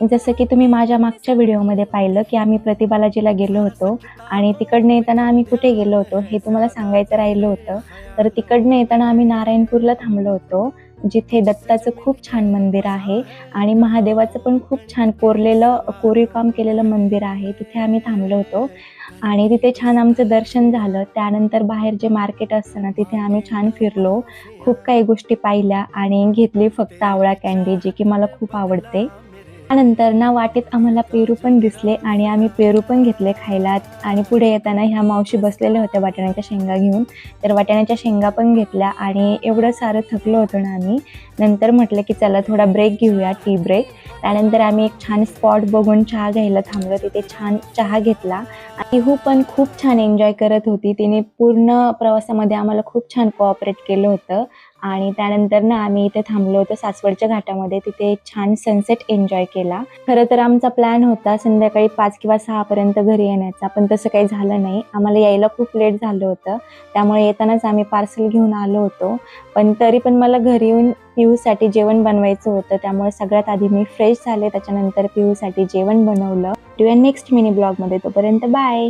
जसं की तुम्ही माझ्या मागच्या व्हिडिओमध्ये पाहिलं की आम्ही प्रतिबालाजीला गेलो होतो आणि तिकडनं येताना आम्ही कुठे गेलो होतो हे तुम्हाला सांगायचं राहिलं होतं. तर तिकडनं येताना आम्ही नारायणपूरला थांबलो होतो, जिथे दत्ताचं खूप छान मंदिर आहे आणि महादेवाचं पण खूप छान कोरीव काम केलेलं मंदिर आहे. तिथे आम्ही थांबलो होतो आणि तिथे छान आमचं दर्शन झालं. त्यानंतर बाहेर जे मार्केट असतं ना, तिथे आम्ही छान फिरलो. खूप काही गोष्टी पाहिल्या आणि घेतली फक्त आवळा कँडी, जी की मला खूप आवडते. त्यानंतर ना वाटेत आम्हाला पेरू पण दिसले आणि आम्ही पेरू पण घेतले खायला आणि पुढे येताना ह्या मावशी बसलेल्या होत्या वाटाण्याच्या शेंगा घेऊन. तर वाटाण्याच्या शेंगा पण घेतल्या आणि एवढं सारं थकलो होतो ना आम्ही. नंतर म्हटलं की चला थोडा ब्रेक घेऊया, टी ब्रेक. त्यानंतर आम्ही एक छान स्पॉट बघून चहा घ्यायला थांबलो. तिथे छान चहा घेतला आणि ही पण खूप छान एन्जॉय करत होती. तिने पूर्ण प्रवासामध्ये आम्हाला खूप छान कोऑपरेट केलं होतं. आणि त्यानंतर ना आम्ही इथे थांबलो होतो सासवडच्या घाटामध्ये. तिथे एक छान सनसेट एन्जॉय केला. खरं तर आमचा प्लॅन होता संध्याकाळी 5 किंवा 6 पर्यंत घरी येण्याचा, पण तसं काही झालं नाही. आम्हाला यायला खूप लेट झालं होतं. त्यामुळे येतानाच आम्ही पार्सल घेऊन आलो होतो. पण तरी पण मला घरी येऊन पिहूसाठी जेवण बनवायचं होतं. त्यामुळे सगळ्यात आधी मी फ्रेश झाले. त्याच्यानंतर पिहूसाठी जेवण बनवलं. भेटूया नेक्स्ट मिनी ब्लॉगमध्ये. तोपर्यंत बाय.